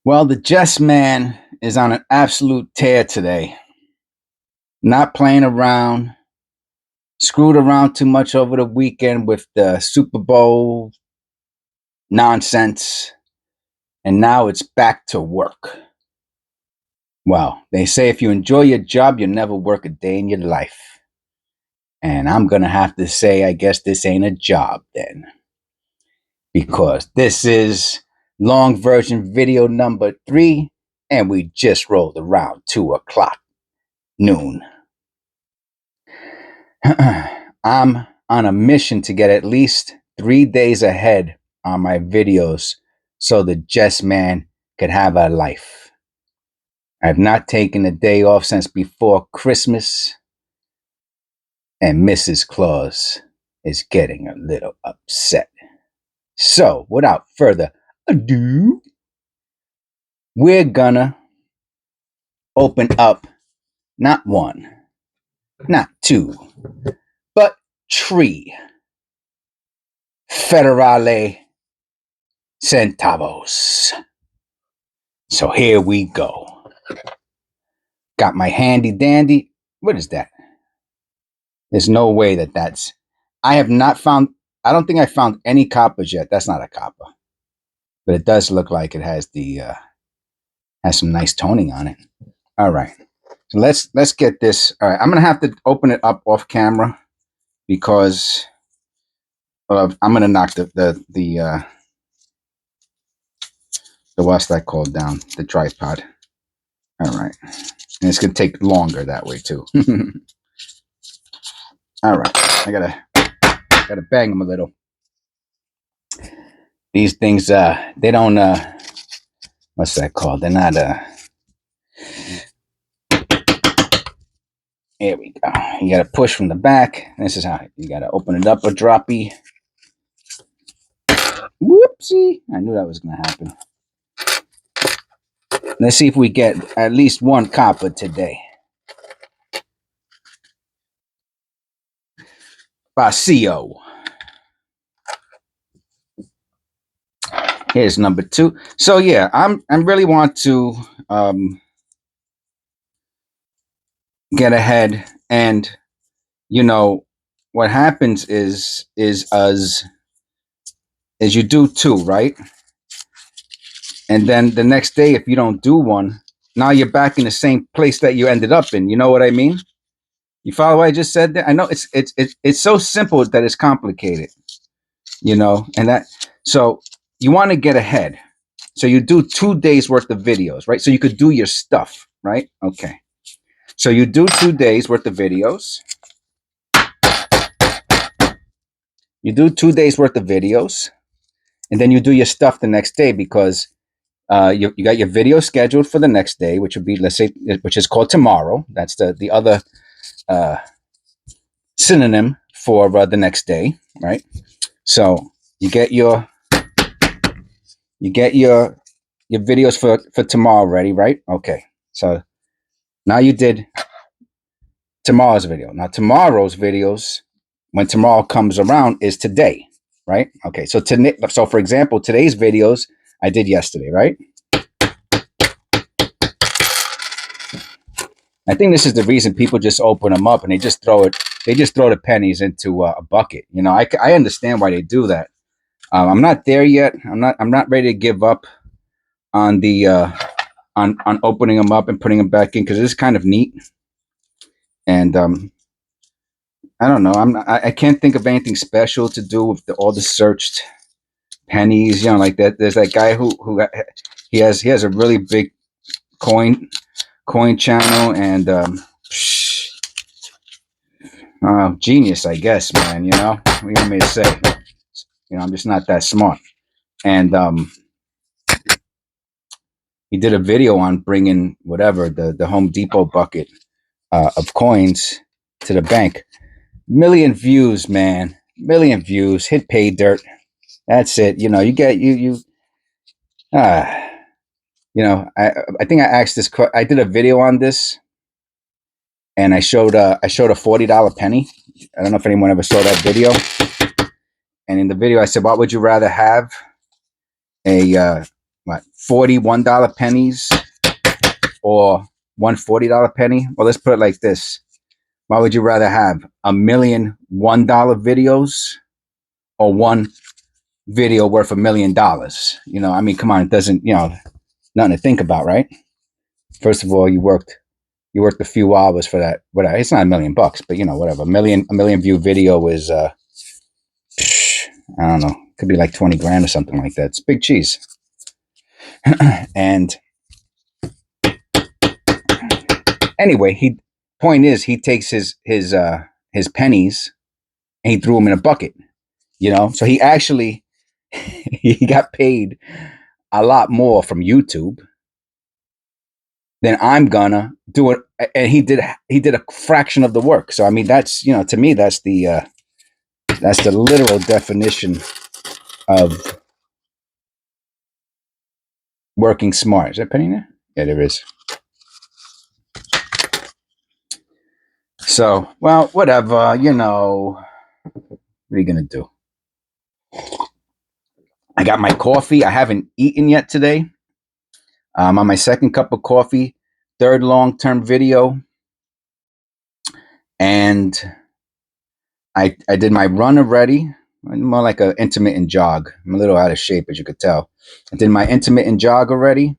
Well, the Jess man is on an absolute tear today. Not playing around, screwed around too much over the weekend with the Super Bowl nonsense, and now it's back to work. Well, they say if you enjoy your job, you'll never work a day in your life. And I'm going to have to say, I guess this ain't a job then. Because this is long version video number 3, and we just rolled around 2 o'clock noon. I'm on a mission to get at least 3 days ahead on my videos so the Jess man could have a life. I've not taken a day off since before Christmas, and Mrs. Claus is getting a little upset. So, without further ado, we're gonna open up not 1, not 2, but 3 Federale centavos. So here we go. Got my handy dandy. What is that? There's no way that's. I have not found. I don't think I found any coppers yet. That's not a copper, but it does look like it has the has some nice toning on it. All right, so let's get this. All right, I'm gonna have to open it up off camera because I'm gonna knock the what's that called down, the tripod. All right, and it's gonna take longer that way too. All right, I gotta bang them a little. These things, they don't, what's that called? They're not, here we go. You gotta push from the back. This is how you gotta open it up a droppy. Whoopsie! I knew that was gonna happen. Let's see if we get at least 1 copper today. Bacio. Here's number 2. So yeah, I really want to get ahead, and you know what happens is you do 2, right? And then the next day, if you don't do 1, now you're back in the same place that you ended up in. You know what I mean? You follow what I just said there? I know it's so simple that it's complicated, and that, so you want to get ahead. So you do 2 days worth of videos, right? So you could do your stuff, right? Okay. So you do 2 days worth of videos. You do 2 days worth of videos, and then you do your stuff the next day because you got your video scheduled for the next day, which would be, let's say, which is called tomorrow. That's the other synonym for the next day, right? So you get your videos for tomorrow ready, right? Okay. So now you did tomorrow's video. Now tomorrow's videos, when tomorrow comes around, is today, right? Okay. So for example, today's videos I did yesterday, right? I think this is the reason people just open them up and they just throw the pennies into a bucket. I understand why they do that. I'm not there yet. I'm not ready to give up on the on opening them up and putting them back in, because it's kind of neat. And I don't know. I can't think of anything special to do with all the searched pennies. Like that. There's that guy who he has a really big coin channel, and genius, I guess, man. What do you want me to say? I'm just not that smart. And he did a video on bringing whatever the Home Depot bucket of coins to the bank. Million views, man. Million views. Hit pay dirt. That's it. You get I think I asked this. I did a video on this, and I showed a $40 penny. I don't know if anyone ever saw that video. And in the video, I said, "What would you rather have? A what, $41 pennies or one $40 penny? Well, let's put it like this. Why would you rather have a million $1 videos or one video worth $1 million? You know, I mean, come on, it doesn't, you know, nothing to think about, right? First of all, you worked a few hours for that. Whatever. It's not $1 million, but you know, whatever. A million view video is I don't know, could be like 20 grand or something like that. It's big cheese. And anyway, point is he takes his pennies and he threw them in a bucket, you know? So he actually he got paid a lot more from YouTube than I'm gonna do it, and he did a fraction of the work. So I mean, that's, you know, to me that's the literal definition of working smart. Is there a penny there? Yeah, there is. So, well, whatever, you know, what are you gonna do? I got my coffee. I haven't eaten yet today. I'm on my second cup of coffee, third long-term video, and I did my run already. More like an intermittent jog. I'm a little out of shape, as you could tell. I did my intermittent jog already.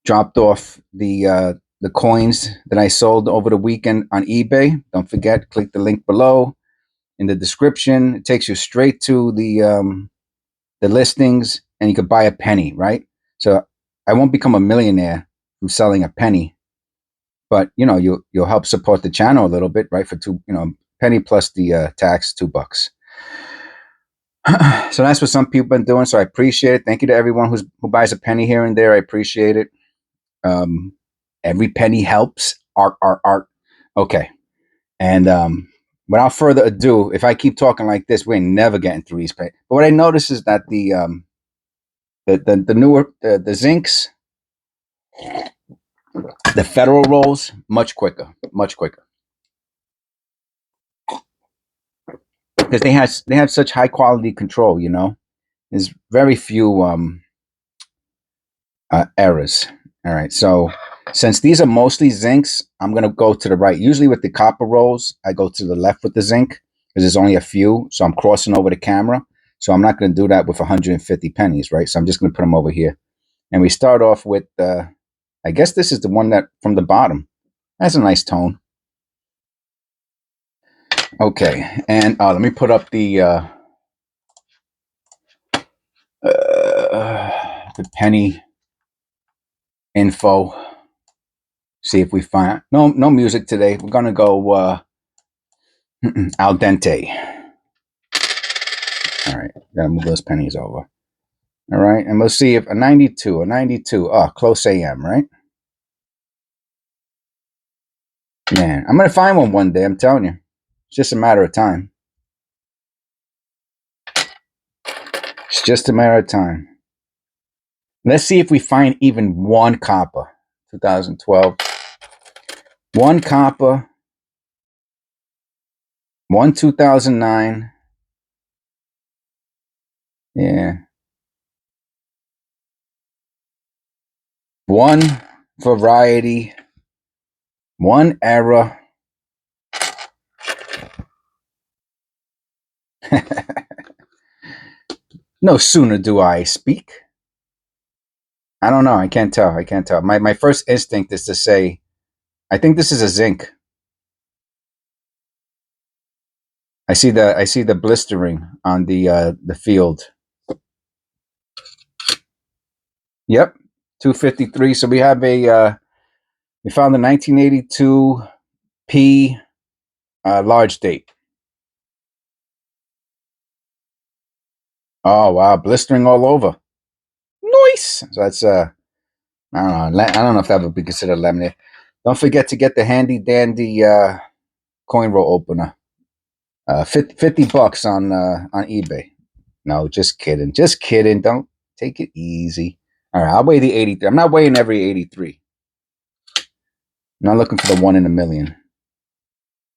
Dropped off the coins that I sold over the weekend on eBay. Don't forget, click the link below in the description. It takes you straight to the listings, and you could buy a penny, right? So I won't become a millionaire from selling a penny, but you know, you'll help support the channel a little bit, right? For two, you know, penny plus the tax, $2. So that's what some people have been doing. So I appreciate it. Thank you to everyone who buys a penny here and there. I appreciate it. Every penny helps. Art. Okay. And without further ado, if I keep talking like this, we ain't never getting through these pennies. But what I notice is that the newer the zincs, the federal rolls, much quicker, because they have such high quality control. You know, there's very few errors. All right, so since these are mostly zincs, I'm going to go to the right. Usually with the copper rolls, I go to the left with the zinc because there's only a few. So I'm crossing over the camera. So I'm not going to do that with 150 pennies, right? So I'm just going to put them over here. And we start off with, I guess this is the one that from the bottom. That's a nice tone. Okay, and let me put up the penny info. See if we find no music today. We're gonna go al dente. All right, gotta move those pennies over. All right, and we'll see if a 92. Oh, close AM, right? Man, I'm gonna find one day. I'm telling you, it's just a matter of time. It's just a matter of time. Let's see if we find even one copper. 2012. One copper. One 2009. Yeah. One variety. One era. No sooner do I speak. I don't know. I can't tell. My first instinct is to say, I think this is a zinc. I see the blistering on the field. Yep, 253. So we have we found the 1982 P large date. Oh wow, blistering all over. Nice. So that's I don't know if that would be considered laminate. Don't forget to get the handy dandy coin roll opener. $50 on eBay. No, just kidding. Just kidding. Don't take it easy. All right, I'll weigh the 83. I'm not weighing every 83. I'm not looking for the one in a million.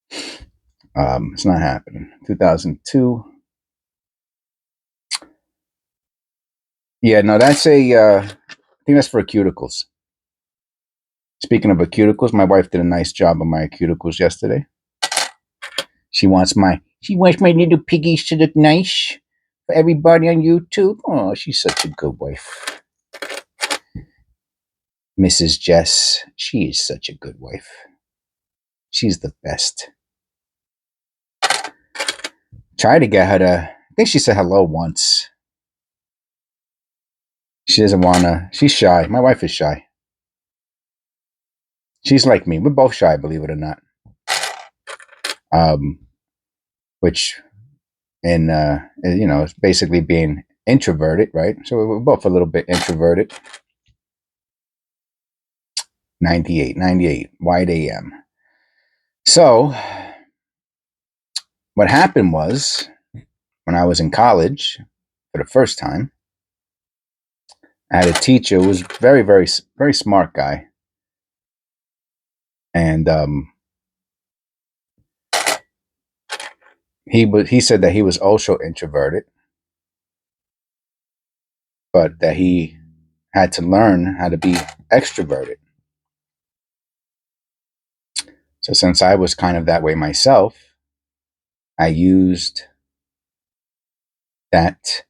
It's not happening. 2002. Yeah, no, that's I think that's for cuticles. Speaking of cuticles, my wife did a nice job on my cuticles yesterday. She wants my little piggies to look nice for everybody on YouTube. Oh, she's such a good wife. Mrs. Jess, she is such a good wife. She's the best. Tried to get her to, I think she said hello once. She doesn't want to, she's shy. My wife is shy. She's like me. We're both shy, believe it or not. Um, which, in, it's basically being introverted, right? So we're both a little bit introverted. 98, White AM. So, what happened was, when I was in college for the first time, I had a teacher who was very, very, very smart guy. And he said that he was also introverted, but that he had to learn how to be extroverted. So since I was kind of that way myself, I used that.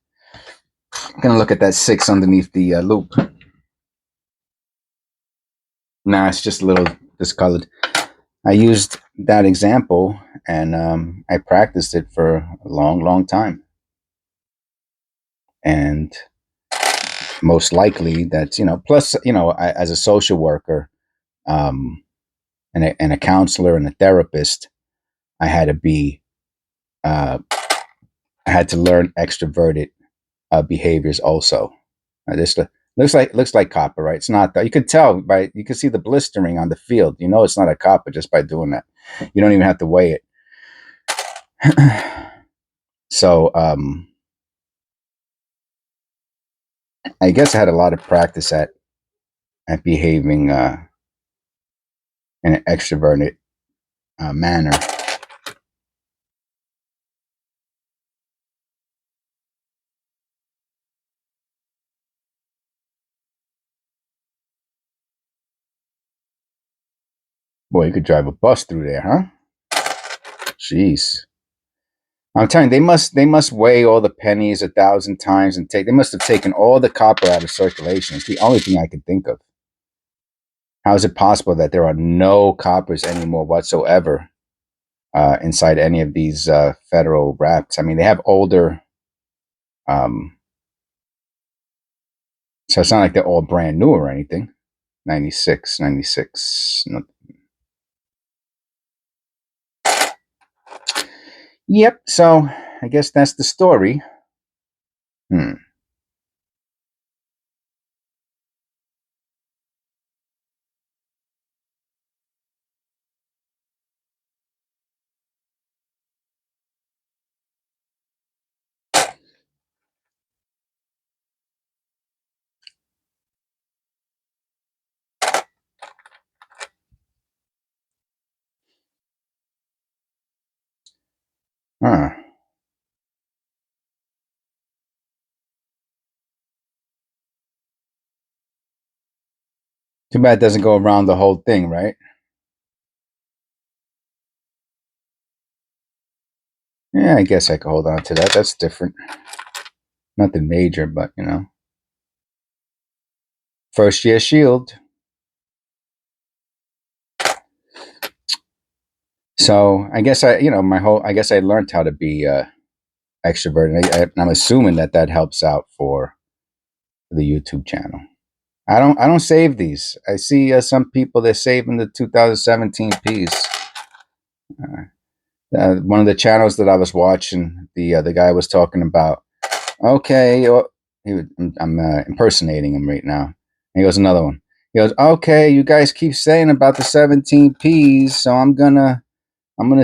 I'm going to look at that 6 underneath the loop. Nah, it's just a little discolored. I used that example and I practiced it for a long, long time. And most likely that's, plus, as a social worker and a counselor and a therapist, I had to be, I had to learn extroverted behaviors also. This looks like copper, right? It's not that. You could tell you can see the blistering on the field. It's not a copper just by doing that. You don't even have to weigh it. So I guess I had a lot of practice at behaving in an extroverted manner. Boy, you could drive a bus through there, huh? Jeez. I'm telling you, they must weigh all the pennies 1,000 times and they must have taken all the copper out of circulation. It's the only thing I can think of. How is it possible that there are no coppers anymore whatsoever inside any of these federal wraps? I mean, they have older, um, so it's not like they're all brand new or anything. 96, 96. No. Yep. So I guess that's the story. Hmm. Huh. Too bad it doesn't go around the whole thing, right? Yeah, I guess I could hold on to that. That's different. Nothing major, but first year shield. So I guess I guess I learned how to be extroverted. And I'm assuming that helps out for the YouTube channel. I don't save these. I see some people they're saving the 2017 Ps. One of the channels that I was watching, the guy was talking about. Okay, I'm impersonating him right now. And he goes another one. He goes, okay, you guys keep saying about the 17 Ps, so I'm gonna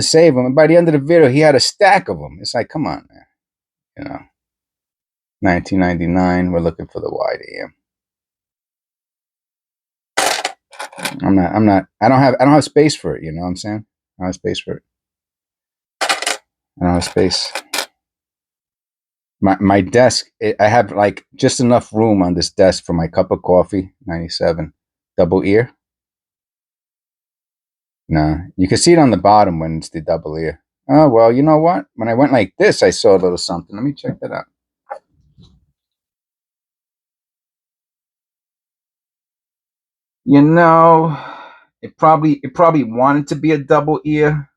save them. And by the end of the video, he had a stack of them. It's like, come on, man. 1999. We're looking for the wide AM. I'm not. I don't have space for it. You know what I'm saying? I don't have space for it. I don't have space. My desk, I have like just enough room on this desk for my cup of coffee. 97 double ear. No, you can see it on the bottom when it's the double ear. Oh well, you know what? When I went like this, I saw a little something. Let me check that out. You know, it probably wanted to be a double ear.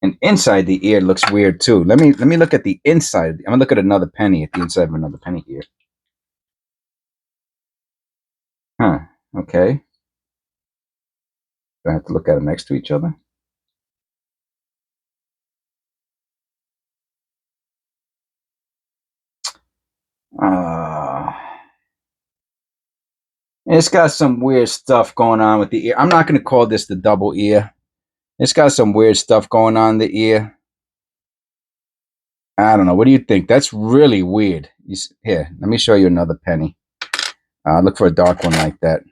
And inside the ear looks weird too. Let me look at the inside. I'm gonna look at another penny at the inside of another penny ear. Huh. Okay. Do I have to look at them next to each other? Uh, it's got some weird stuff going on with the ear. I'm not gonna call this the double ear. It's got some weird stuff going on in the ear. I don't know. What do you think? That's really weird. Here, let me show you another penny. Look for a dark one like that.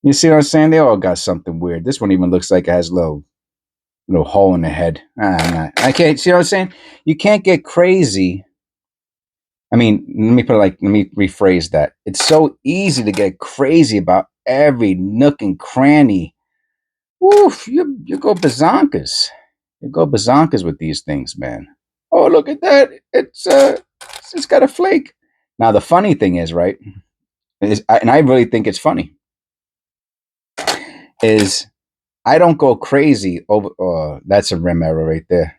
You see what I'm saying? They all got something weird. This one even looks like it has a little hole in the head. I can't see what I'm saying. You can't get crazy. I mean, let me rephrase that. It's so easy to get crazy about every nook and cranny. Woof, you go bazonkas. You go bazonkas with these things, man. Oh, look at that. It's got a flake. Now the funny thing is, right? And I really think it's funny. Is I don't go crazy over. Oh, that's a rim error right there.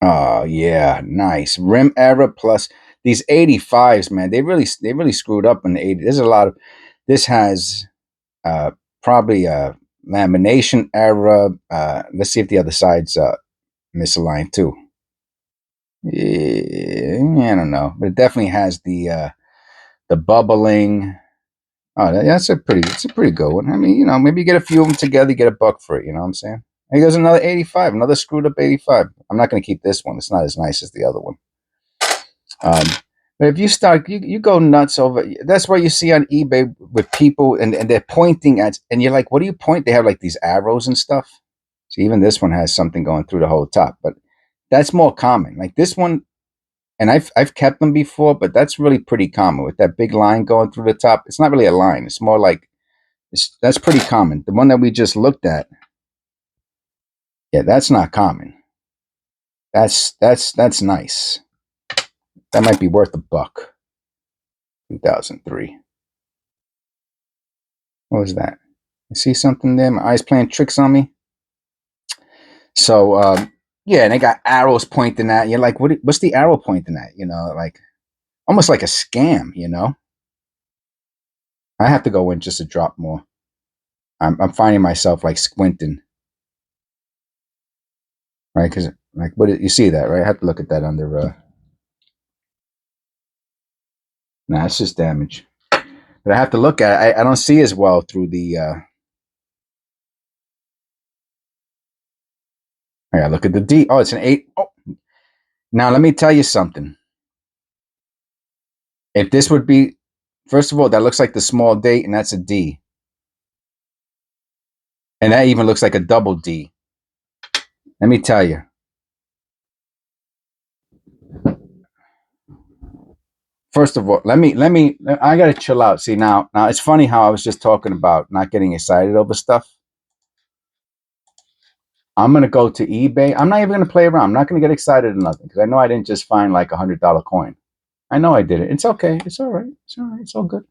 Oh yeah, nice rim error plus these 85s, man. They really screwed up in the 80s. There's a lot of this has uh probably a lamination error. Let's see if the other side's misaligned too. Yeah, I don't know, but it definitely has the bubbling. Oh, it's a pretty good one. I mean, maybe you get a few of them together, you get a buck for it. You know what I'm saying? Here goes another 85, another screwed up 85. I'm not going to keep this one. It's not as nice as the other one. Um, but if you start, you go nuts over. That's what you see on eBay with people, and they're pointing at, and you're like, what do you point? They have like these arrows and stuff. So even this one has something going through the whole top, but that's more common. Like this one, and I've kept them before, but that's really pretty common with that big line going through the top. It's not really a line. It's more like that's pretty common. The one that we just looked at, yeah, that's not common. That's nice. That might be worth a buck. 2003. What was that? You see something there? My eyes playing tricks on me. So yeah, and they got arrows pointing at. You're like, what's the arrow pointing at? Like almost like a scam. I have to go in just to drop more. I'm finding myself like squinting, right? Because like, you see that, right? I have to look at that under. Nah, it's just damage. But I have to look at it. I don't see as well through the. I gotta look at the D. Oh, it's an 8. Oh, now let me tell you something. If this would be, first of all, that looks like the small date, and that's a D, and that even looks like a double D. Let me tell you. First of all, let me. I gotta chill out. See now, it's funny how I was just talking about not getting excited over stuff. I'm gonna go to eBay. I'm not even gonna play around. I'm not gonna get excited or nothing because I know I didn't just find like $100 coin. I know I did it. It's okay. It's all right. It's all right. It's all good.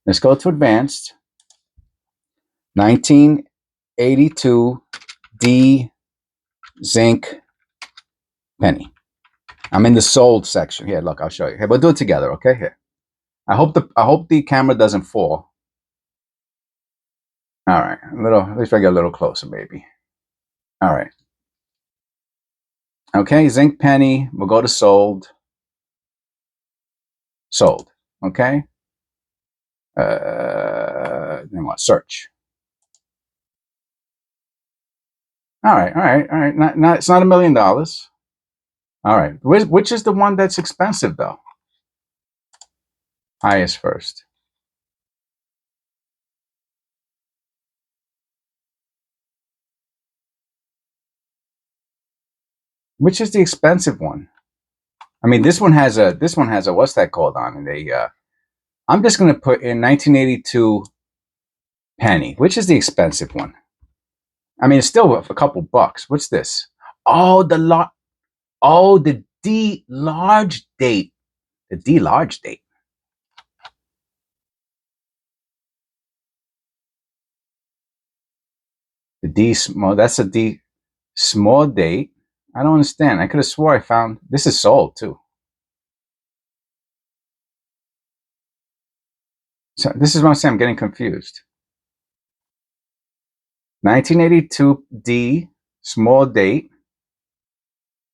Let's go to advanced. 1982 D zinc penny. I'm in the sold section. Here, look, I'll show you. Here, we'll do it together, okay? Here. I hope the camera doesn't fall. All right. At least I get a little closer, maybe. All right. Okay, zinc penny. We'll go to sold. Sold. Okay. Then what? Search. All right, all right, all right. It's not $1,000,000. All right. Which is the one that's expensive though? Highest first. Which is the expensive one? I mean, this one has a what's that called on it? I'm just gonna put in 1982 penny. Which is the expensive one? I mean, it's still a couple bucks. What's this? Oh, the D large date. The D large date. The D small. That's a D small date. I don't understand. I could have swore I found this is sold too. So this is what I'm saying. I'm getting confused. 1982 D small date.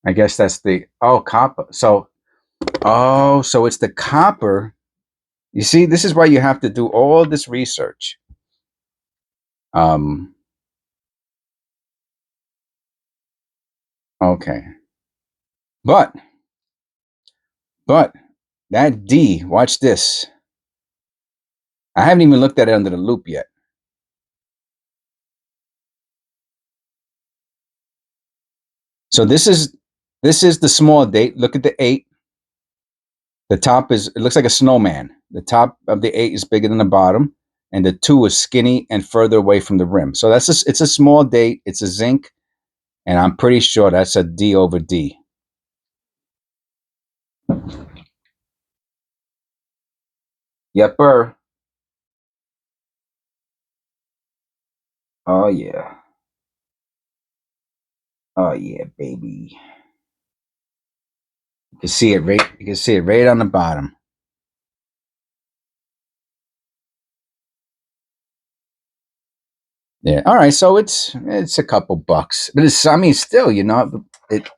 I guess that's the copper. So so it's the copper. You see, this is why you have to do all this research. Okay. But that D, watch this. I haven't even looked at it under the loop yet. So this is the small date. Look at the 8. The top it looks like a snowman. The top of the 8 is bigger than the bottom, and the 2 is skinny and further away from the rim. So it's a small date. It's a zinc, and I'm pretty sure that's a D over D. Yepper. Oh yeah. Oh yeah, baby. You can see it right. You can see it right on the bottom. Yeah. All right. So it's a couple bucks, but it's I mean still it.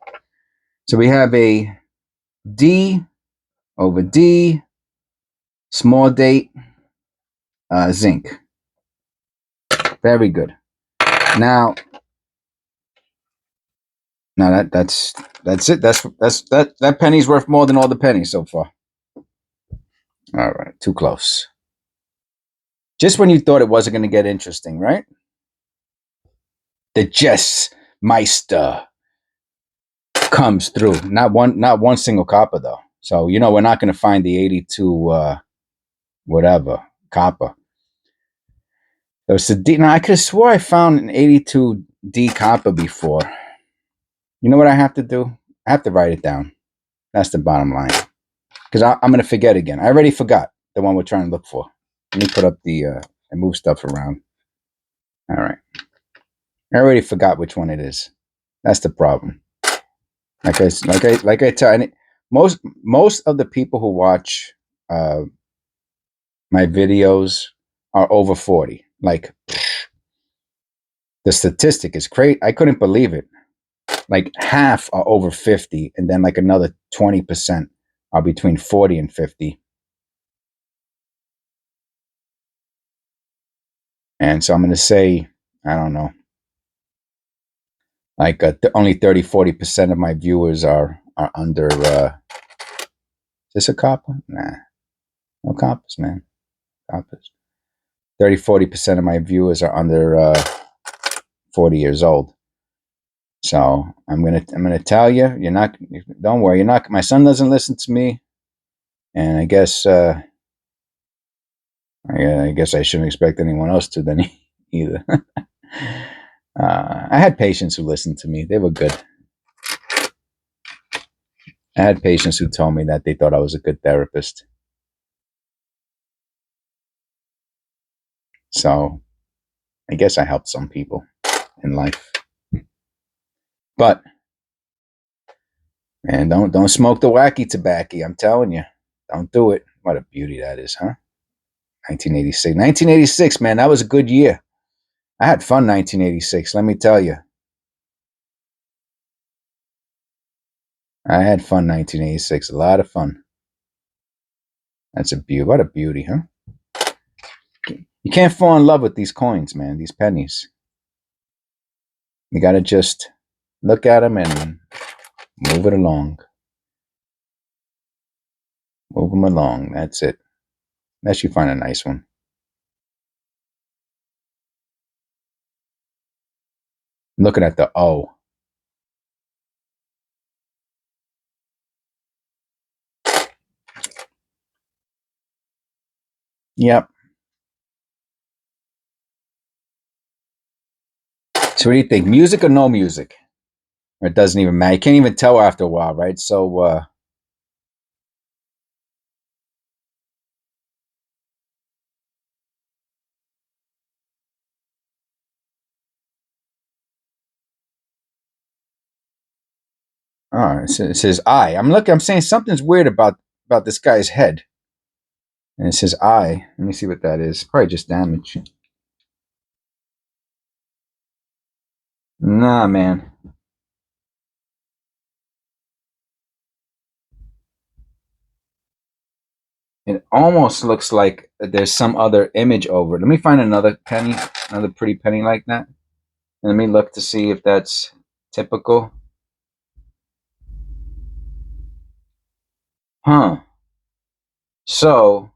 So we have a D over D small date zinc. Very good. Now that's it. That penny's worth more than all the pennies so far. All right, too close. Just when you thought it wasn't going to get interesting, right? The Jess Meister comes through. Not one single copper though. So we're not going to find the 82 whatever copper. There's a D. Now I could have swore I found an 82 D copper before. You know what I have to do? I have to write it down. That's the bottom line. Because I'm going to forget again. I already forgot the one we're trying to look for. Let me put up and move stuff around. All right. I already forgot which one it is. That's the problem. Like I tell most of the people who watch my videos are over 40. Like the statistic is crazy. I couldn't believe it. Like half are over 50, and then like another 20% are between 40 and 50. And so I'm going to say, I don't know, like only 30-40% of my viewers are under. Is this a copper? Nah, no coppers, man. Coppers. 30-40% of my viewers are under 40 years old. So I'm gonna tell you, you're not. Don't worry, you're not. My son doesn't listen to me, and I guess I I shouldn't expect anyone else to then either. I had patients who listened to me. They were good. I had patients who told me that they thought I was a good therapist. So I guess I helped some people in life. But man, don't smoke the wacky tobacco. I'm telling you, don't do it. What a beauty that is, huh? 1986. 1986, man, that was a good year. I had fun 1986, let me tell you. I had fun 1986, a lot of fun. That's a beauty. What a beauty, huh? You can't fall in love with these coins, man, these pennies. You got to just look at them and move it along. Move them along. That's it. Unless you find a nice one. I'm looking at the O. Yep. So what do you think? Music or no music? Or it doesn't even matter. You can't even tell after a while, right? So it says I. I'm saying something's weird about this guy's head. And it says I. Let me see what that is. Probably just damage. Nah, man. It almost looks like there's some other image over it. Let me find another penny, another pretty penny like that. And let me look to see if that's typical. Huh. So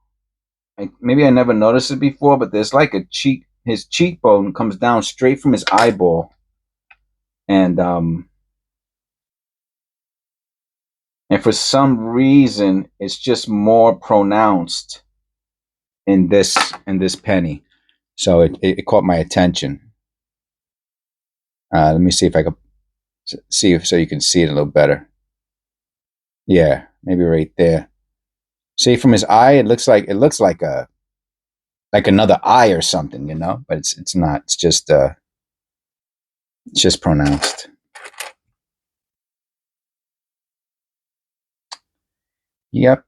maybe I never noticed it before, but there's like a cheek. His cheekbone comes down straight from his eyeball, and and for some reason, it's just more pronounced in this penny. So it caught my attention. Let me see if I can see if so you can see it a little better. Yeah, maybe right there. See from his eye, it looks like another eye or something, you know. But it's not. It's just pronounced. Yep.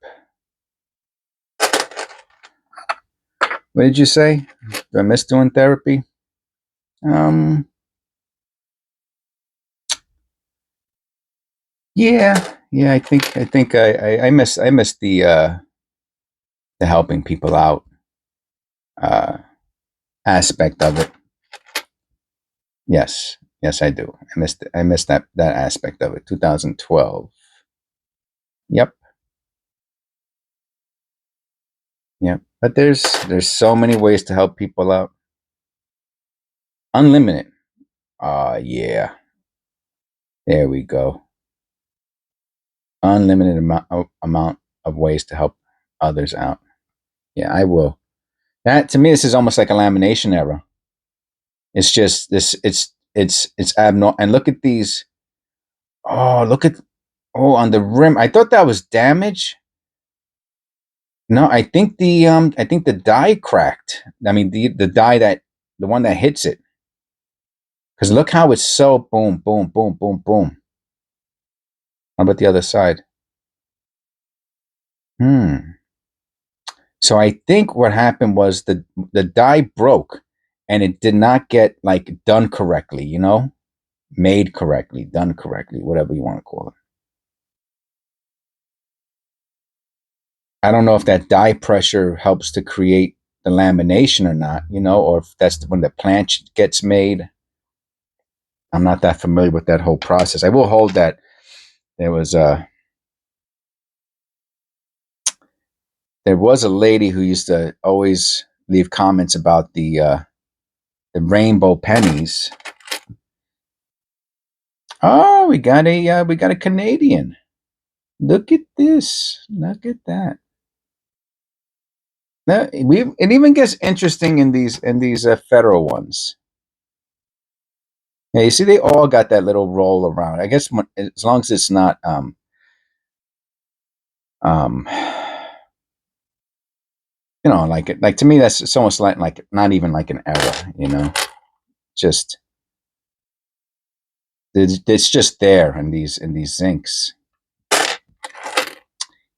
What did you say? Do I miss doing therapy? Um. Yeah. Yeah. I miss the helping people out uh aspect of it. Yes. Yes, I do. I missed that aspect of it. 2012. Yep. Yep. But there's so many ways to help people out. Unlimited. Yeah. There we go. Unlimited amount of ways to help others out. Yeah, I will. That to me, this is almost like a lamination error. It's just this. It's abnormal. And look at these. Oh, look at on the rim. I thought that was damage. No, I think the die cracked. I mean the die that the one that hits it. Because look how it's so boom, boom, boom, boom, boom. How about the other side? Hmm. So I think what happened was the die broke and it did not get like done correctly, you know? Made correctly, done correctly, whatever you want to call it. I don't know if that die pressure helps to create the lamination or not, you know, or if that's when the planch gets made. I'm not that familiar with that whole process. I will hold that there was a lady who used to always leave comments about the rainbow pennies. Oh, we got a Canadian. Look at this. Look at that. Now, it even gets interesting in these federal ones. Yeah, you see, they all got that little roll around. I guess as long as it's not um like to me that's it's almost like not even like an error, you know. Just it's just there in these zincs.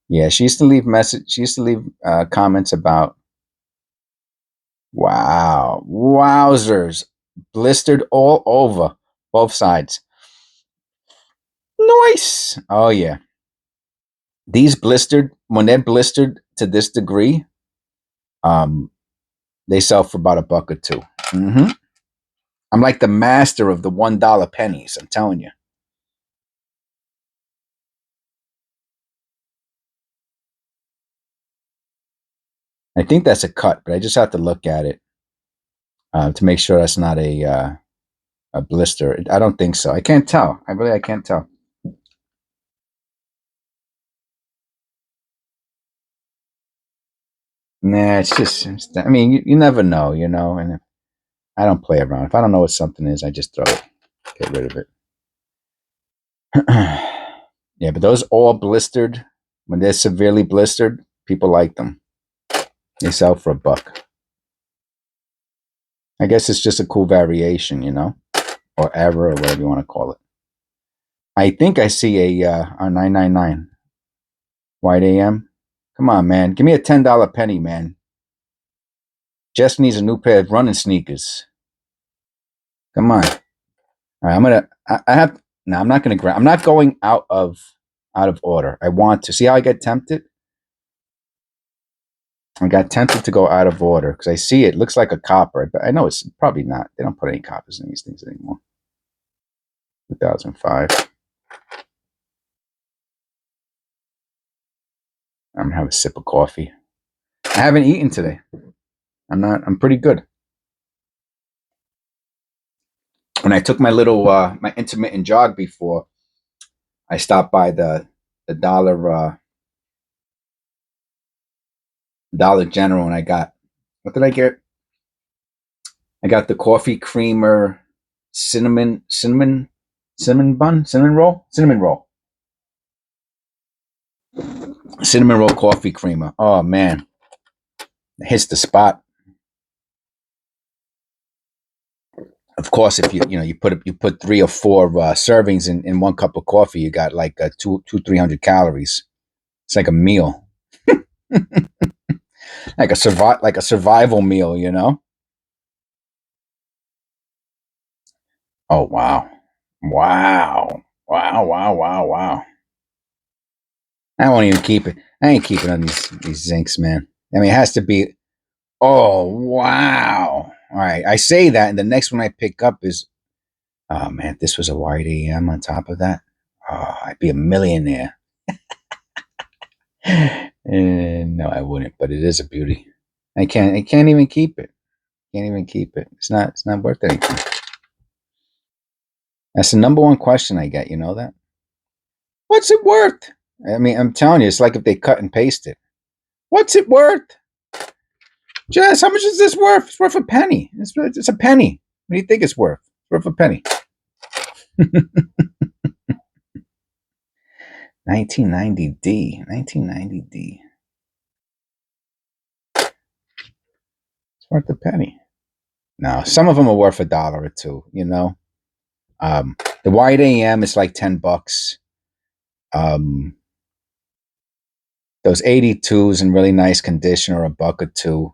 Yeah, she used to leave message. She used to leave comments about wow, wowzers, blistered all over both sides. Nice. Oh yeah, these blistered when they're blistered to this degree, um, they sell for about a buck or 2. Mm-hmm. I'm like the master of the $1 pennies. I'm telling you. I think that's a cut, but I just have to look at it to make sure that's not a blister. I don't think so. I can't tell. I can't tell. Nah, I mean, you never know, and I don't play around. If I don't know what something is, I just throw it, get rid of it. Yeah, but those all blistered, when they're severely blistered, people like them. They sell for $1. I guess it's just a cool variation, or error, or whatever you want to call it. I think I see a 999 white AM. Come on, man. Give me a $10 penny, man. Jess needs a new pair of running sneakers. Come on. All right, I have, no, I'm not going to grab, I'm not going out of order. I want to see how I get tempted. I got tempted to go out of order because I see it looks like a copper, but I know it's probably not. They don't put any coppers in these things anymore. 2005. I'm gonna have a sip of coffee. I haven't eaten today. I'm pretty good. When I took my little my intermittent jog before, I stopped by the Dollar General and I got, what did I get? I got the coffee creamer cinnamon roll. Cinnamon roll coffee creamer. Oh man, it hits the spot. Of course, if you put 3 or 4 servings in 1 cup of coffee, you got like 300 calories. It's like a meal, like a survival meal. Oh wow, wow, wow, wow, wow, wow. I won't even keep it. I ain't keeping on these zincs, man. I mean, it has to be. Oh wow. All right, I say that, and the next one I pick up is, oh man, if this was a white AM on top of that, oh, I'd be a millionaire. No, I wouldn't, but it is a beauty. I can't even keep it. Can't even keep it. It's not worth anything. That's the number one question I get. You know that? What's it worth? I mean, I'm telling you, it's like if they cut and paste it. What's it worth? Jess, how much is this worth? It's worth a penny. It's a penny. What do you think it's worth? It's worth a penny. 1990D. 1990D. It's worth a penny. No, some of them are worth $1 or $2. The white AM is like $10. Um, those 82s in really nice condition are $1 or $2.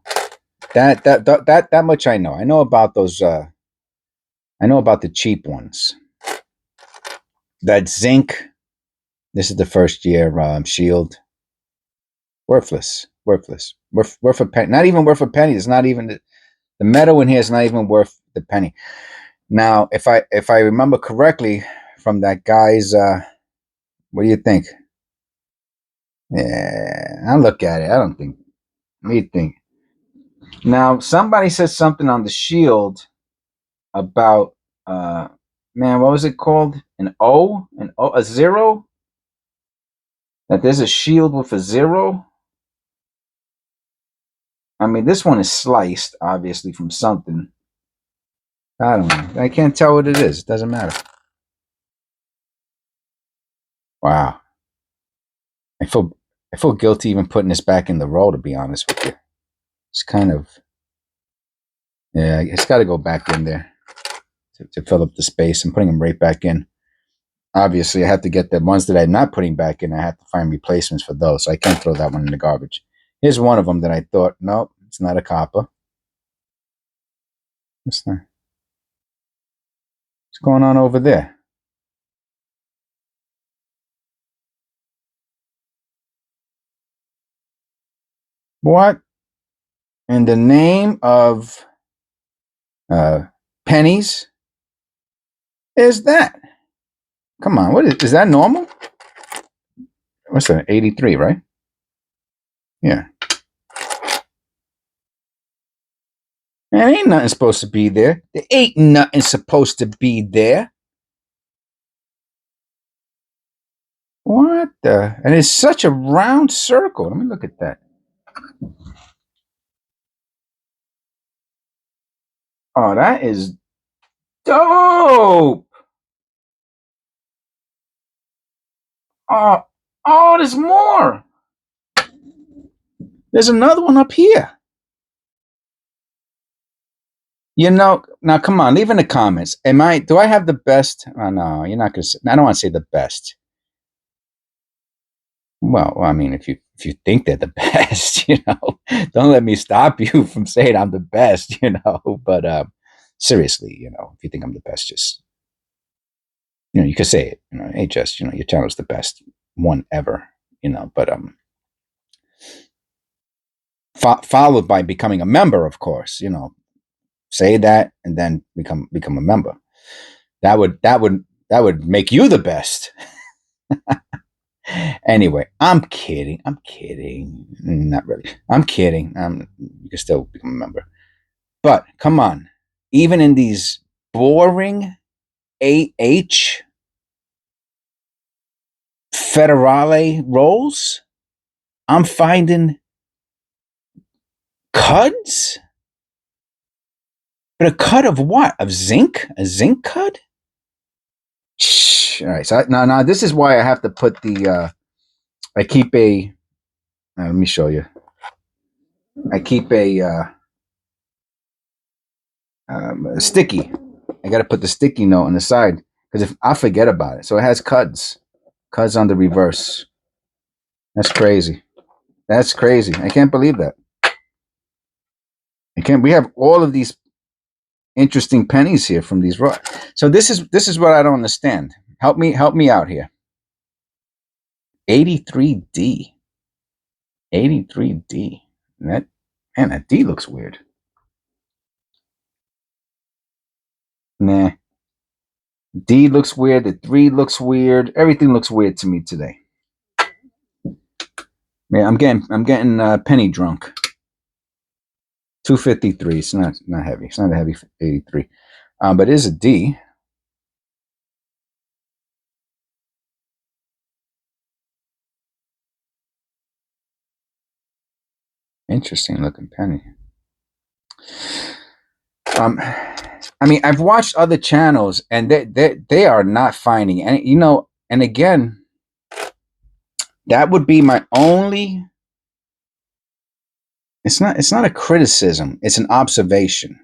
That much I know. I know about those. I know about the cheap ones. That zinc. This is the first year shield. Worthless. Worth a penny. Not even worth a penny. It's not even the metal in here is not even worth the penny. Now, if I remember correctly from that guy's, what do you think? Yeah, I'll look at it. I don't think. What do you think? Now, somebody said something on the shield about, man, what was it called? A 0? That there's a shield with a 0? I mean, this one is sliced, obviously, from something. I don't know. I can't tell what it is. It doesn't matter. Wow. I feel guilty even putting this back in the roll, to be honest with you. It's kind of, yeah, it's got to go back in there to fill up the space. I'm putting them right back in. Obviously, I have to get the ones that I'm not putting back in. I have to find replacements for those. So I can't throw that one in the garbage. Here's one of them that I thought, nope, it's not a copper. What's going on over there? What in the name of pennies is that? Come on, what is that normal? What's that? 83, right? Yeah. There ain't nothing supposed to be there. There ain't nothing supposed to be there. What the? And it's such a round circle. Let me look at that. Oh, that is dope. Oh, oh, there's more. There's another one up here. Now come on, leave in the comments. Do I have the best? Oh no, you're not gonna say, I don't want to say the best. Well, I mean, if you think they're the best, don't let me stop you from saying I'm the best, But seriously, if you think I'm the best, just you could say it. Hey, just your channel's the best one ever, But followed by becoming a member, of course. Say that and then become a member. That would make you the best. Anyway, I'm kidding. Not really. I'm kidding. You can still become a member. But come on. Even in these boring AH federale roles, I'm finding cuds. But a cud of what? Of zinc? A zinc cud? Shh. All right. So now this is why I have to put the. I keep a. Let me show you. I keep a sticky. I got to put the sticky note on the side because if I forget about it, so it has cuds on the reverse. That's crazy. That's crazy. I can't believe that. I can't. We have all of these interesting pennies here from these rocks. So this is what I don't understand. Help me out here. 83D. 83D. That D looks weird. Nah. D looks weird. The 3 looks weird. Everything looks weird to me today. Yeah, I'm getting penny drunk. 253. It's not heavy. It's not a heavy 83. But it is a D. Interesting looking penny. I mean, I've watched other channels and they are not finding any, and again, that would be my only. It's not a criticism. It's an observation.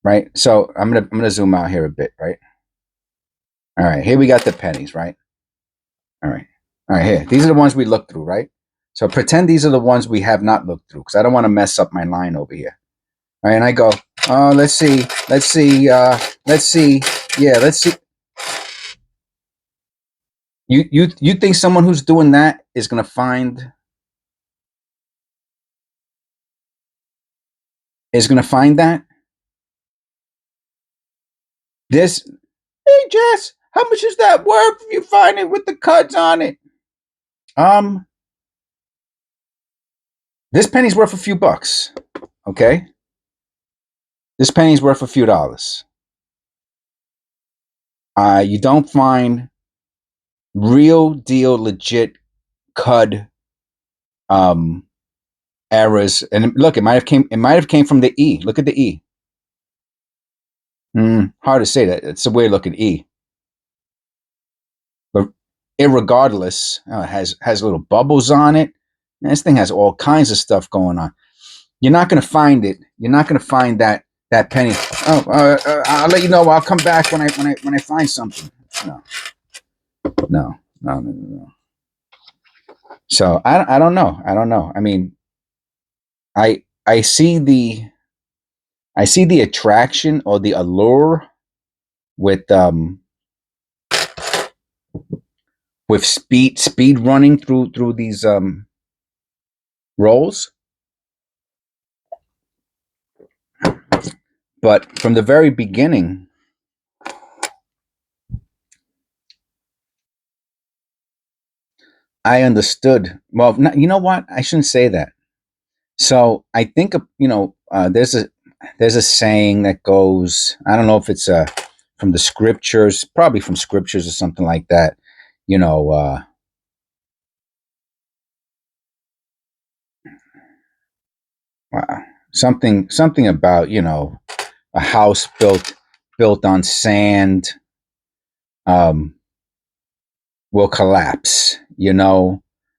Right. So I'm gonna zoom out here a bit. Right. All right. Here we got the pennies. Right. All right. All right. Here. These are the ones we looked through. Right. So pretend these are the ones we have not looked through because I don't want to mess up my line over here. All right. And I go, oh, let's see. Yeah, let's see. You think someone who's doing that is gonna find that? This, hey Jess, how much is that worth if you find it with the cuts on it? This penny's worth a few bucks. Okay? This penny's worth a few dollars. You don't find real deal legit cud errors. And look, it might have came from the E. Look at the E. Hard to say that. It's a weird looking E. But irregardless, it has little bubbles on it. Man, this thing has all kinds of stuff going on. You're not going to find it. You're not going to find that penny. Oh, I'll let you know. I'll come back when I find something. No. So I don't know. I mean, I see the attraction or the allure with speed running through these rolls. But from the very beginning, I understood. Well, you know what? I shouldn't say that. So I think, there's a saying that goes. I don't know if it's from the scriptures, probably from scriptures or something like that. You know, uh, something about a house built on sand um, will collapse.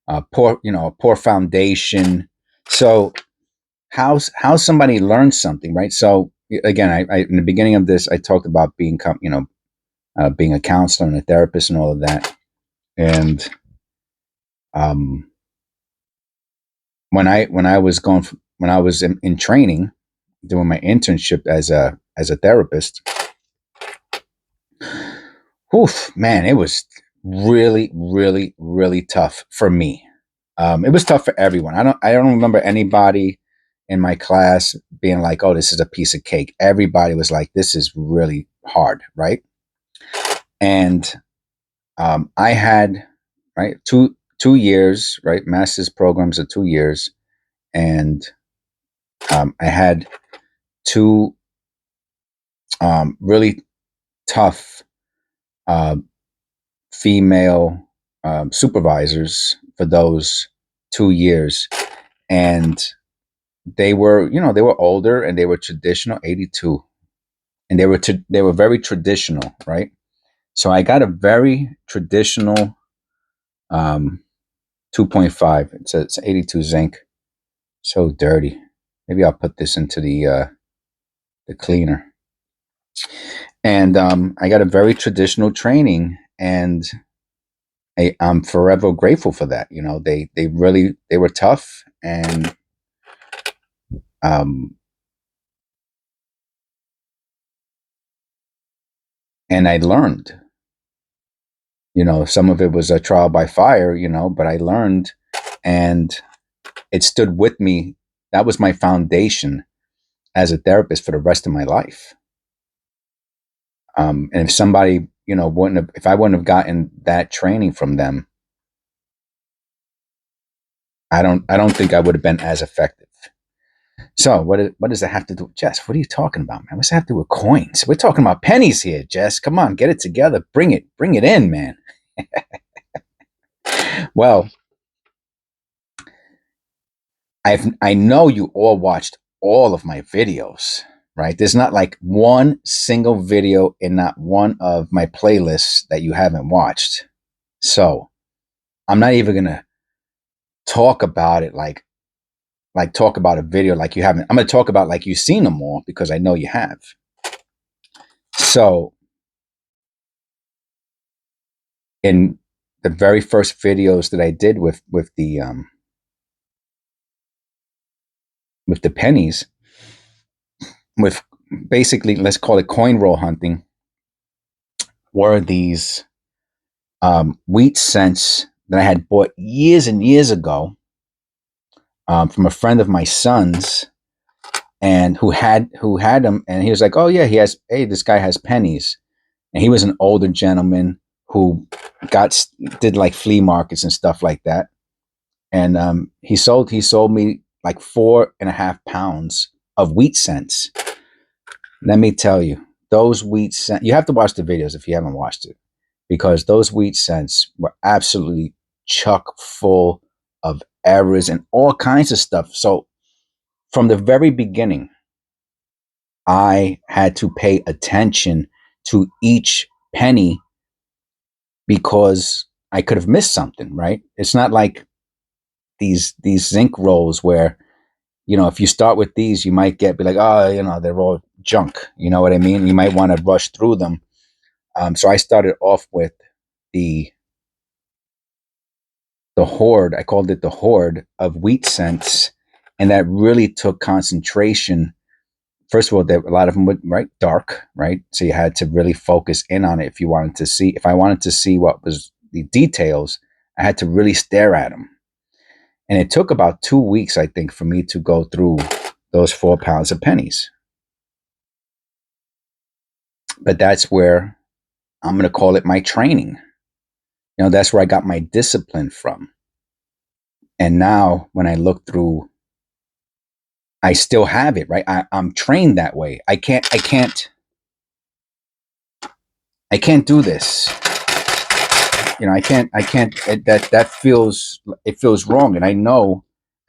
A poor foundation. So how somebody learns something, right? So again, I in the beginning of this, I talked about being a counselor and a therapist and all of that. And um, when I was in training, doing my internship as a therapist, oof, man, it was really, really, really tough for me. It was tough for everyone. I don't remember anybody in my class being like, "Oh, this is a piece of cake." Everybody was like, "This is really hard," right? And I had right 2 years, right, master's programs of 2 years, and I had two really tough uh, female supervisors for those 2 years, and they were older and they were traditional, 82, and they were very traditional, right? So I got a very traditional um, 2.5. It's 82 zinc. So dirty. Maybe I'll put this into the cleaner. And I got a very traditional training, and I'm forever grateful for that. They were tough, um, and I learned. Some of it was a trial by fire, but I learned, and it stood with me. That was my foundation as a therapist for the rest of my life. And if somebody, if I wouldn't have gotten that training from them, I don't think I would have been as effective. So what does that have to do with Jess? What are you talking about, man? What's that have to do with coins? We're talking about pennies here, Jess. Come on, get it together. Bring it in, man. Well, I know you all watched all of my videos, right? There's not like one single video in not one of my playlists that you haven't watched. So I'm not even gonna talk about it like talk about a video like you haven't. I'm gonna talk about like you've seen them all because I know you have. So in the very first videos that I did with the pennies, with basically let's call it coin roll hunting, were these wheat cents that I had bought years and years ago from a friend of my son's, and who had them, and he was like, "Oh yeah, hey, this guy has pennies," and he was an older gentleman who got did like flea markets and stuff like that, and he sold me like 4.5 pounds of wheat cents. Let me tell you, those wheat cents. You have to watch the videos if you haven't watched it, because those wheat cents were absolutely chock full of errors and all kinds of stuff. So from the very beginning, I had to pay attention to each penny because I could have missed something, right? It's not like these zinc rolls where, if you start with these, you might be like, oh, they're all junk. You know what I mean? You might want to rush through them. So I started off with the the hoard. I called it the hoard of wheat cents, and that really took concentration. First of all, a lot of them were right dark, right? So you had to really focus in on it if you wanted to see. If I wanted to see what was the details, I had to really stare at them. And it took about 2 weeks, I think, for me to go through those 4 pounds of pennies. But that's where I'm going to call it my training. That's where I got my discipline from. And now when I look through I still have it, right? I'm trained that way. I can't do this. That feels, it feels wrong. And I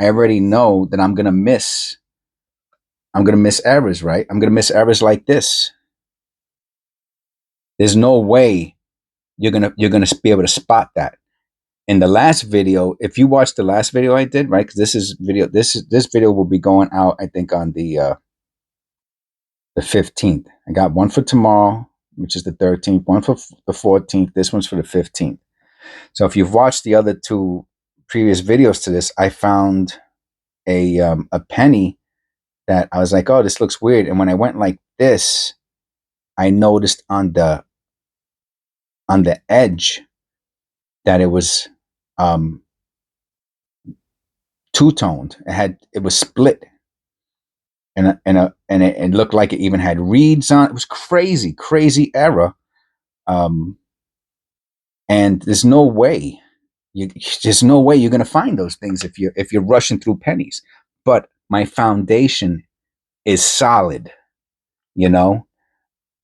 already know that I'm going to miss errors, right? I'm going to miss errors like this. There's no way you're going to be able to spot that. In the last video, if you watch the last video I did, right? Cause this video will be going out, I think, on the 15th. I got one for tomorrow, which is the 13th, one for the 14th. This one's for the 15th. So if you've watched the other two previous videos to this, I found a penny that I was like, oh, this looks weird. And when I went like this, I noticed on the edge that it was um, two-toned. It was split, and it looked like it even had reeds on it. It was crazy error. And there's no way you're going to find those things if you're rushing through pennies. But my foundation is solid, you know,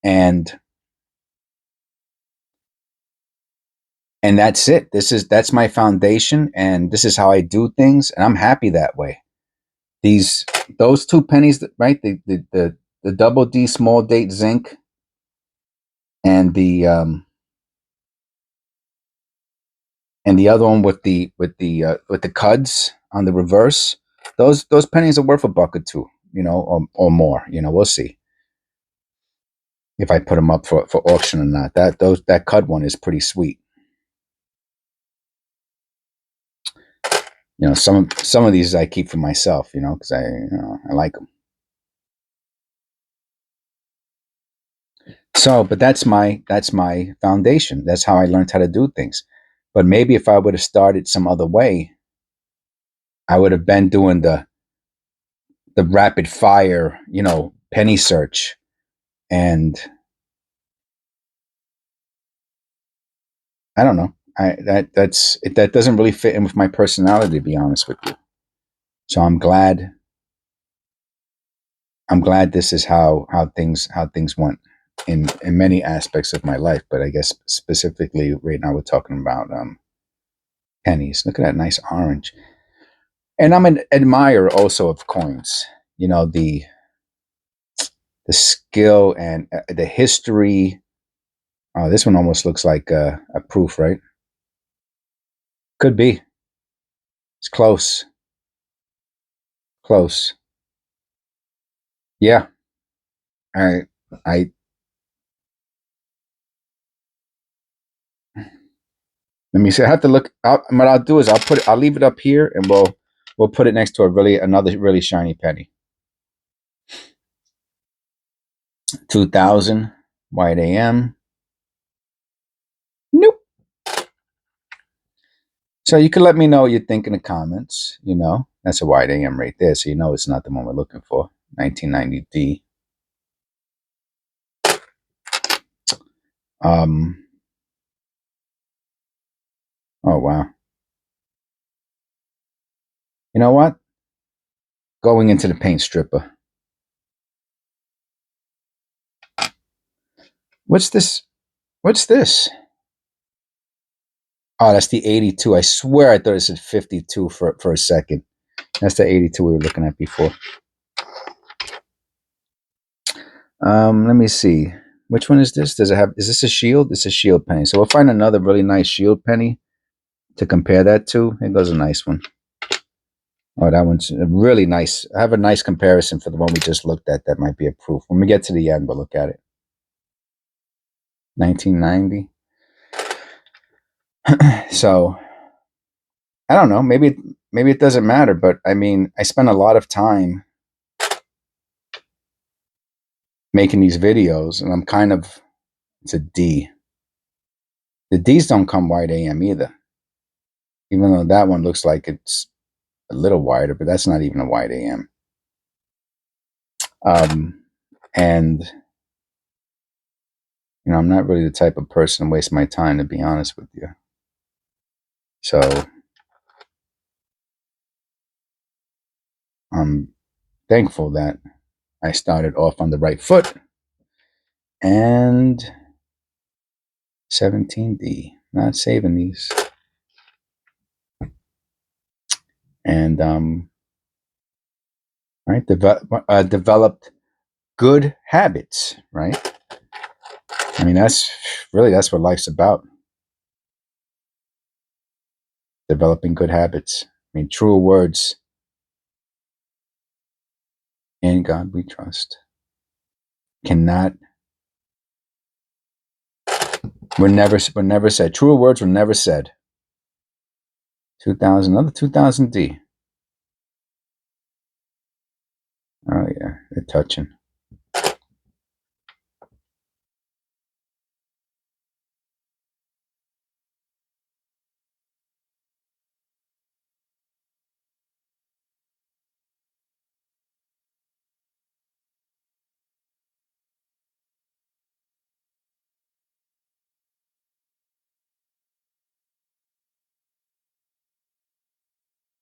and that's it. That's my foundation, and this is how I do things, and I'm happy that way. Those two pennies, right? The double D small date zinc, and the other one with the cuds on the reverse. Those pennies are worth $1 or $2, you know, or more. You know, we'll see if I put them up for auction or not. That cud one is pretty sweet. You know, some of these I keep for myself, you know, because I like them. So, but that's my foundation. That's how I learned how to do things. But maybe if I would have started some other way, I would have been doing the rapid fire, you know, penny search, and I don't know. That doesn't really fit in with my personality, to be honest with you. So I'm glad this is how things went in many aspects of my life. But I guess specifically right now we're talking about pennies. Look at that nice orange. And I'm an admirer also of coins. You know, the skill and the history. Oh, this one almost looks like a proof, right? Could be. It's close. Close. Yeah. I I Let me see. I have to look. What I'll do is I'll leave it up here, and we'll put it next to another really shiny penny. 2000 white AM. Nope. So you can let me know what you think in the comments. You know, that's a white AM right there, so you know it's not the one we're looking for. 1990D. Um. Oh wow. You know what? Going into the paint stripper. What's this? What's this? Oh, that's the 82. I swear I thought it said 52 for a second. That's the 82 we were looking at before. Let me see. Which one is this? Does it have? Is this a shield? It's a shield penny. So we'll find another really nice shield penny to compare that to. Here goes a nice one. Oh, that one's really nice. I have a nice comparison for the one we just looked at. That might be a proof. When we get to the end, we'll look at it. 1990. So I don't know. Maybe it doesn't matter. But I mean, I spend a lot of time making these videos, and I'm kind of, it's a D. The D's don't come white AM either, even though that one looks like it's a little wider, but that's not even a white AM. And you know, I'm not really the type of person to waste my time, to be honest with you. So thankful that I started off on the right foot. And 17D, not saving these. And right, developed good habits, right? I mean, that's what life's about. Developing good habits. I mean, truer words. In God we trust. Cannot. Were never said. Truer words were never said. 2000, another 2000D. Oh yeah, they're touching.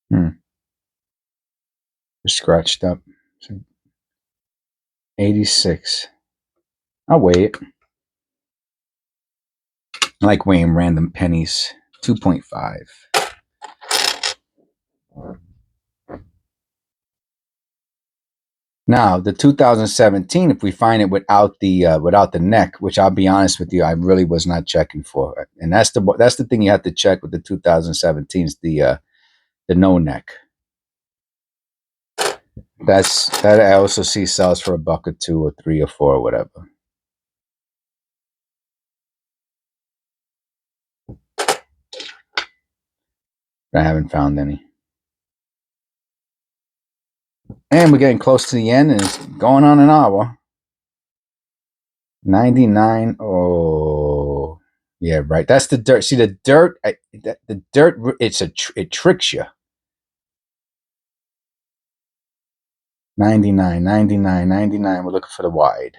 They're scratched up. 86. I'll weigh it. I like weighing random pennies. 2.5. Now, the 2017, if we find it without the neck, which I'll be honest with you, I really was not checking for, and that's the thing you have to check with the 2017 is the no neck. That I also see sells for $1 or $2 or $3 or $4 or whatever. I haven't found any. And we're getting close to the end, and it's going on an hour. 99. Oh, yeah, right. That's the dirt. See, the dirt, the dirt, it tricks you. 99, 99, 99. We're looking for the wide.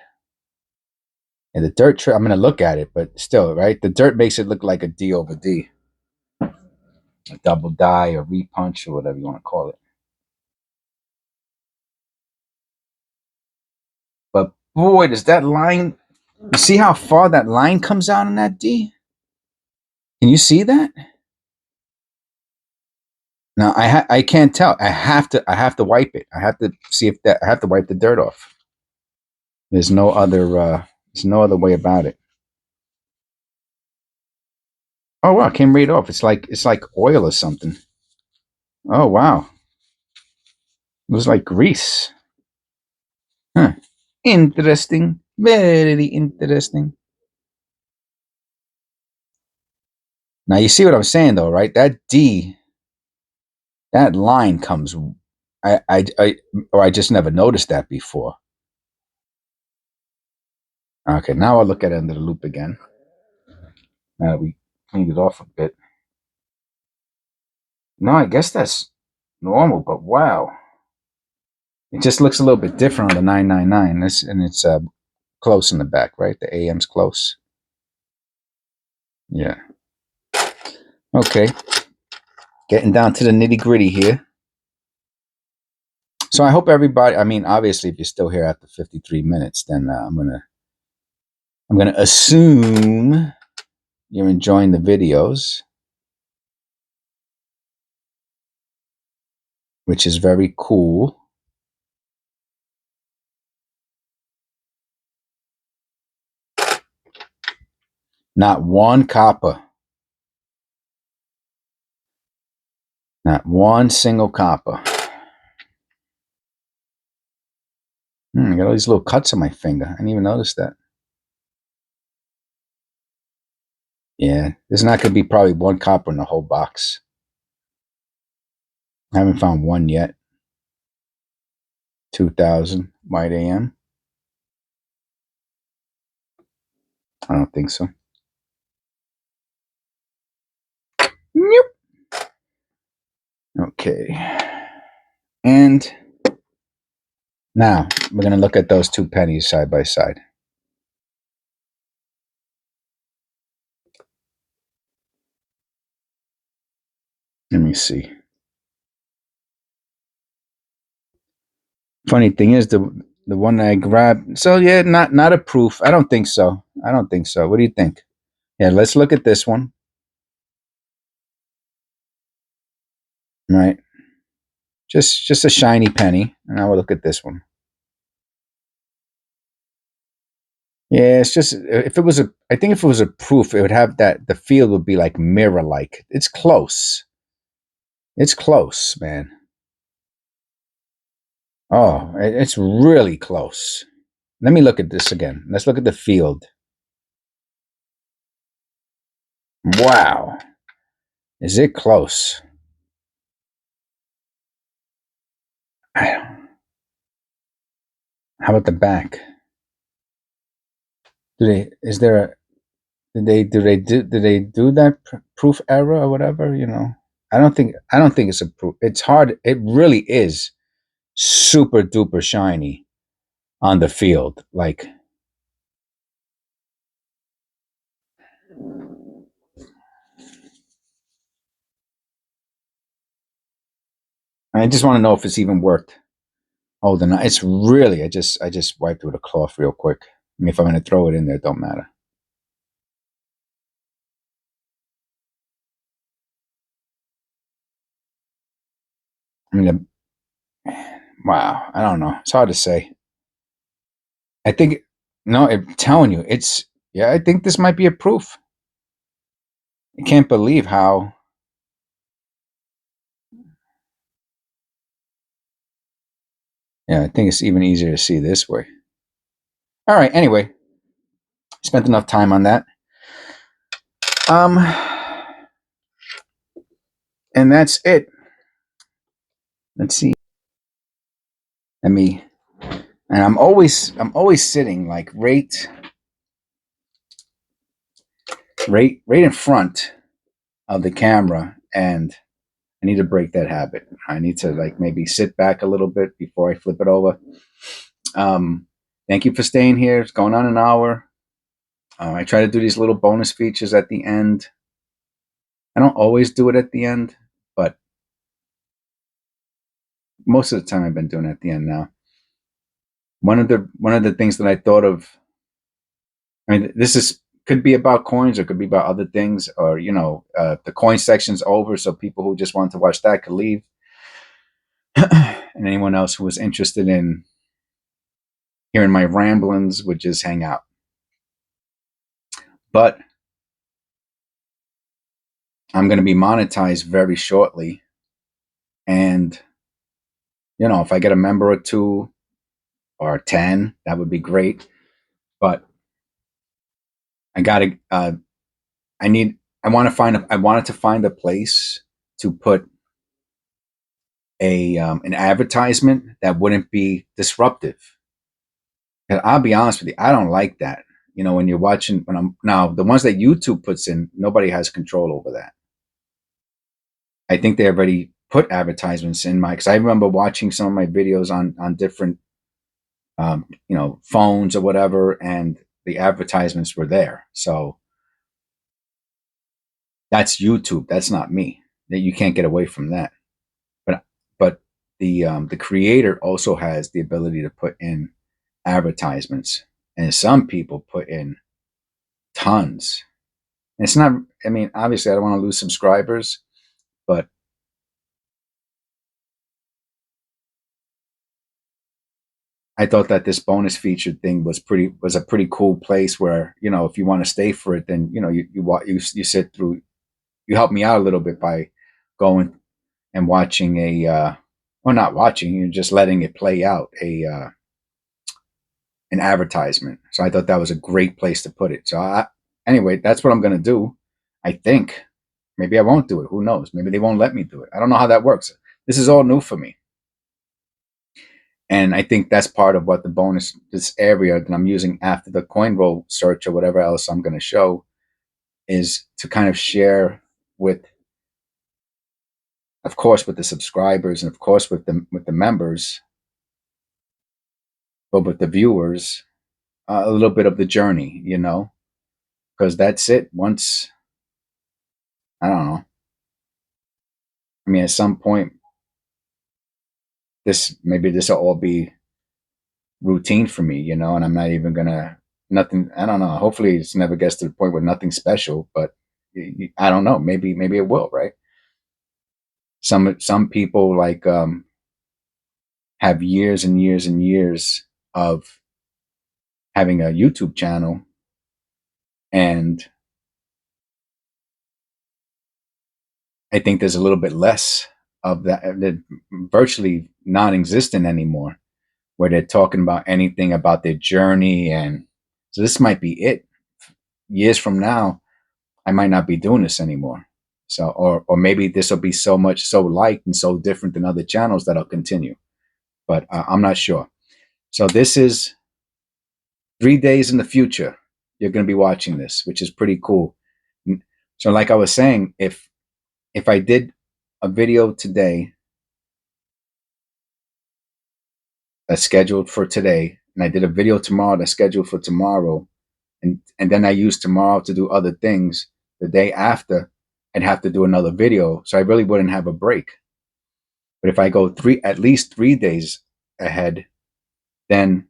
And the dirt, I'm going to look at it, but still, right? The dirt makes it look like a D over D. A double die or repunch or whatever you want to call it. But boy, does that line, you see how far that line comes out on that D? Can you see that? Now I can't tell. I have to wipe it. I have to see if that I have to wipe the dirt off. There's no other way about it. Oh wow, it came right off. It's like oil or something. Oh wow. It was like grease. Huh. Interesting. Very interesting. Now you see what I'm saying though, right? That D, that line comes I just never noticed that before. Okay, now I'll look at it under the loop again. Now that we cleaned it off a bit. No, I guess that's normal, but wow. It just looks a little bit different on the 999. It's close in the back, right? The AM's close. Yeah. Okay. Getting down to the nitty gritty here. So I hope everybody. I mean, obviously, if you're still here after 53 minutes, then I'm gonna assume you're enjoying the videos, which is very cool. Not one copper. Not one single copper. I got all these little cuts on my finger. I didn't even notice that. Yeah, there's not going to be probably one copper in the whole box. I haven't found one yet. 2000 white AM. I don't think so. Nope. Okay. And now we're going to look at those two pennies side by side. Let me see. Funny thing is the one that I grabbed. So yeah, not a proof. I don't think so. I don't think so. What do you think? Yeah, let's look at this one. Right, just a shiny penny. And now we'll look at this one. Yeah, it's just if it was a. I think if it was a proof, it would have that the field would be like mirror like. It's close. It's close, man. Oh, it's really close. Let me look at this again. Let's look at the field. Wow. Is it close? How about the back? Do they? Is there a? Did they do that proof error or whatever? You know, I don't think it's a proof. It's hard. It really is super duper shiny on the field. Like I just want to know if it's even worth holding. It's really. I just wiped it with a cloth real quick. I mean, if I'm going to throw it in there, it don't matter. I mean, wow. I don't know. It's hard to say. I think no. I'm telling you, it's yeah. I think this might be a proof. I can't believe how. Yeah, I think it's even easier to see this way. All right. Anyway, spent enough time on that. Um, and that's it. Let's see. Let me. And I'm always sitting like right in front of the camera, and I need to break that habit. I need to like maybe sit back a little bit before I flip it over. Um, thank you for staying here. It's going on an hour. I try to do these little bonus features at the end. I don't always do it at the end, but most of the time I've been doing it at the end now. One of the things that I thought of. I mean, this is could be about coins or could be about other things, or the coin section's over, so people who just want to watch that could leave, and anyone else who was interested in hearing my ramblings would just hang out. But I'm going to be monetized very shortly, and if I get a member or two or 10, that would be great. But I got to. I need. I want to find. I wanted to find a place to put a an advertisement that wouldn't be disruptive. And I'll be honest with you, I don't like that. When you're watching, when I'm now the ones that YouTube puts in, nobody has control over that. I think they already put advertisements in my because I remember watching some of my videos on different phones or whatever, and the advertisements were there. So that's YouTube. That's not me. That you can't get away from that. But the creator also has the ability to put in advertisements, and some people put in tons. And it's not. I mean, obviously, I don't want to lose subscribers, but I thought that this bonus feature thing was a pretty cool place where if you want to stay for it, then you sit through. You help me out a little bit by going and watching or not watching, you're just letting it play out an advertisement. So I thought that was a great place to put it. So anyway, that's what I'm going to do. I think maybe I won't do it. Who knows? Maybe they won't let me do it. I don't know how that works. This is all new for me. And I think that's part of what this area that I'm using after the coin roll search or whatever else I'm going to show is to kind of share with, of course, with the subscribers and of course with the members, but with the viewers, a little bit of the journey, because that's it. Once, I don't know. I mean, at some point, this will all be routine for me, and I'm not even gonna nothing. I don't know. Hopefully, it never gets to the point where nothing special, but I don't know. Maybe it will, right? Some people like have years and years and years of having a YouTube channel, and I think there's a little bit less of that virtually non-existent anymore, where they're talking about anything about their journey. And so this might be it. Years from now, I might not be doing this anymore. So, or maybe this will be so liked and so different than other channels that I'll continue. But I'm not sure. So this is 3 days in the future. You're going to be watching this, which is pretty cool. So, like I was saying, if I did a video today that's scheduled for today, and I did a video tomorrow that's scheduled for tomorrow, and then I use tomorrow to do other things, the day after, I'd have to do another video. So I really wouldn't have a break. But if I go at least 3 days ahead, then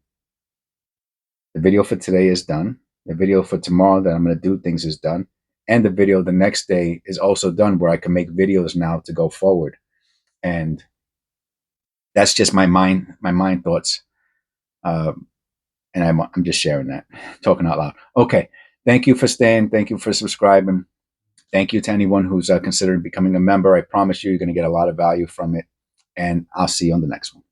the video for today is done. The video for tomorrow that I'm going to do things is done. And the video the next day is also done, where I can make videos now to go forward. And that's just my mind thoughts. And I'm just sharing that, talking out loud. Okay. Thank you for staying. Thank you for subscribing. Thank you to anyone who's considering becoming a member. I promise you're going to get a lot of value from it. And I'll see you on the next one.